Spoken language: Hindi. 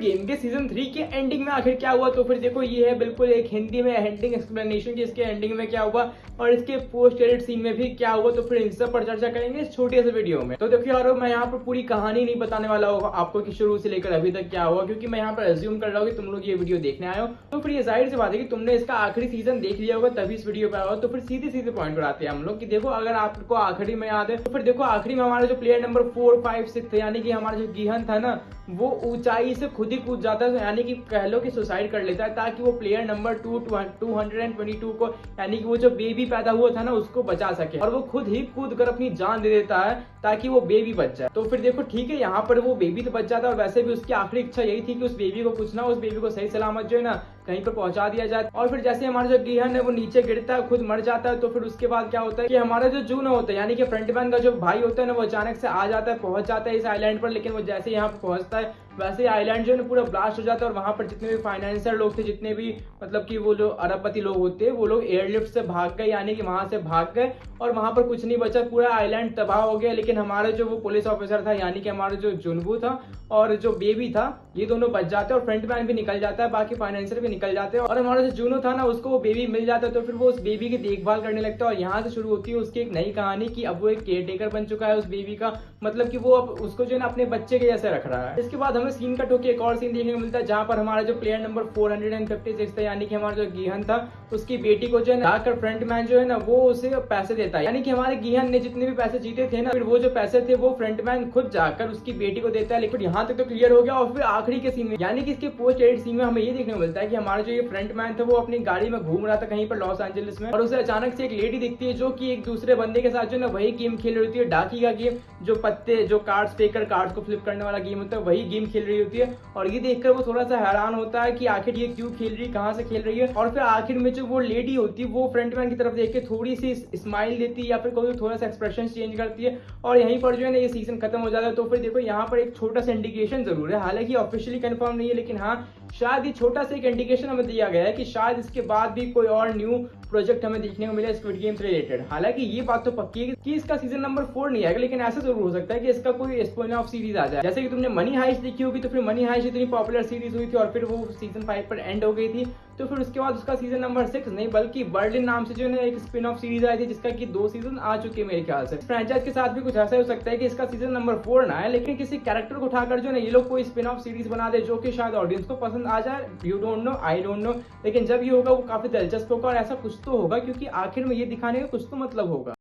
गेम के सीजन 3 के एंडिंग में आखिर क्या हुआ, तो फिर देखो ये है बिल्कुल एक हिंदी में एंडिंग एक्सप्लेनेशन की इसके एंडिंग में क्या हुआ और इसके पोस्ट क्रेडिट सीन में भी क्या हुआ, तो फिर इन सब पर चर्चा करेंगे इस छोटे से वीडियो में। तो देखिए यार, मैं यहाँ पर पूरी कहानी नहीं बताने वाला हूँ आपको कि शुरू से लेकर अभी तक क्या हुआ, क्योंकि मैं यहाँ पर अज्यूम कर रहा हूँ कि तुम लोग ये वीडियो देखने आए हो, तो फिर ये जाहिर सी बात है कि तुमने इसका आखिरी सीजन देख लिया होगा तभी इस वीडियो पे आया हो। तो फिर सीधे सीधे पॉइंट पर आते हैं हम लोग कि देखो, अगर आपको आखिरी में याद है तो फिर देखो आखिरी में हमारा जो प्लेयर नंबर 4, 5, 6 यानी कि हमारा जो गिहन था ना, वो ऊंचाई से खुद ही कूद जाता है, यानी कि कह लो कि सुसाइड कर लेता है, ताकि वो प्लेयर नंबर 222 को, यानी कि वो जो बेबी पैदा हुआ था ना, उसको बचा सके, और वो खुद ही कूद कर अपनी जान दे देता है ताकि वो बेबी बच जाए। तो फिर देखो ठीक है, यहाँ पर वो बेबी तो बच जाता है और वैसे भी उसकी आखिरी इच्छा यही थी कि उस बेबी को कुछ ना, उस बेबी को सही सलामत जो है ना कहीं पर पहुंचा दिया जाए। और फिर जैसे हमारा जो गिहन है वो नीचे गिरता है, खुद मर जाता है, तो फिर उसके बाद क्या होता है कि हमारा जो जून होता है, यानी कि फ्रंटमैन का जो भाई होता है ना, वो अचानक से आ जाता है, पहुंच जाता है इस आइलैंड पर। लेकिन वो जैसे यहाँ पर पहुंचता है वैसे आइलैंड जो है ना पूरा ब्लास्ट हो जाता है, और वहां पर जितने भी फाइनेंशियल लोग थे, जितने भी मतलब कि वो जो अरबपति लोग होते हैं, वो लोग एयरलिफ्ट से भाग गए, यानी कि वहां से भाग गए और वहां पर कुछ नहीं बचा, पूरा आइलैंड तबाह हो गया। लेकिन हमारे जो वो पुलिस ऑफिसर था, यानी कि हमारा जो जुनबू था और जो बेबी था, ये दोनों बच जाते हैं और फ्रंटमैन भी निकल जाता है, बाकी फाइनेंशियल भी निकल जाते हैं, और हमारा जो जूनो था ना, उसको वो बेबी मिल जाता है। तो फिर वो उस बेबी की देखभाल करने लगता है और यहाँ से शुरू होती है उसकी एक नई कहानी कि अब वो एक केयर टेकर बन चुका है उस बेबी का, मतलब कि वो अब उसको जो है ना अपने बच्चे के जैसे रख रहा है। इसके बाद हमें सीन कट होकर एक और सीन देखने को मिलता है, जहां पर हमारा जो प्लेयर नंबर 456 था, यानी कि हमारा जो गिहन था, उसकी बेटी को जो है जाकर फ्रंटमैन जो है ना वो उसे पैसे देता है, यानी कि हमारे गिहन ने जितने भी पैसे जीते थे ना, फिर वो जो पैसे थे वो फ्रंटमैन खुद जाकर उसकी बेटी को देता है। लेकिन यहाँ तक तो क्लियर हो गया। और फिर आखिरी के सीन में, यानी कि इसके पोस्ट एडिट सीन में हमें ये देखने को मिलता है कि हमारा जो ये फ्रंटमैन था वो अपनी गाड़ी में घूम रहा था कहीं पर लॉस एंजलिस में, और उसे अचानक से एक लेडी दिखती है जो कि एक दूसरे बंदे के साथ जो ना वही गेम खेल रही होती है, डाकी का गेम, जो पत्ते जो कार्ड्स फेंकर कार्ड्स को फ्लिप करने वाला गेम होता है, वही गेम खेल रही होती है। और ये देखकर वो थोड़ा सा हैरान होता है कि आखिर ये क्यों खेल रही है, कहाँ से खेल रही है। और फिर आखिर में जो वो लेडी होती है वो फ्रंटमैन की तरफ देख के थोड़ी सी स्माइल देती है या फिर कोई थोड़ा सा एक्सप्रेशन चेंज करती है, और यहीं पर जो है ना ये सीजन खत्म हो जाता है। तो फिर देखो यहाँ पर एक छोटा सा इंडिकेशन जरूर है, हालांकि ऑफिशियली कंफर्म नहीं है, लेकिन हाँ शायद ये छोटा सा एक इंडिकेशन हमें दिया गया है कि शायद इसके बाद भी कोई और न्यू प्रोजेक्ट हमें देखने को मिले स्क्विड गेम से रिलेटेड। हालांकि ये बात तो पक्की है कि इसका सीजन नंबर 4 नहीं आएगा, लेकिन ऐसा जरूर हो सकता है कि इसका कोई स्पिन ऑफ सीरीज आ जाए। जैसे कि तुमने मनी हाइस्ट देखी होगी, तो फिर मनी हाइस्ट इतनी पॉपुलर सीरीज हुई थी और फिर वो सीजन 5 पर एंड हो गई थी, तो फिर उसके बाद उसका सीजन नंबर 6 नहीं बल्कि बर्लिन नाम से जो है एक स्पिन ऑफ सीरीज आई थी, जिसका कि 2 सीजन आ चुके हैं मेरे ख्याल से। फ्रेंचाइज के साथ भी कुछ ऐसा हो सकता है कि इसका सीजन नंबर 4 ना आए, लेकिन किसी कैरेक्टर को उठाकर जो है ये लोग कोई स्पिन ऑफ सीरीज बना दे जो कि शायद ऑडियंस को पसंद आ जाए। You don't know, I don't know, लेकिन जब ये होगा वो काफी दिलचस्प होगा और ऐसा कुछ तो होगा, क्योंकि आखिर में ये दिखाने का कुछ तो मतलब होगा।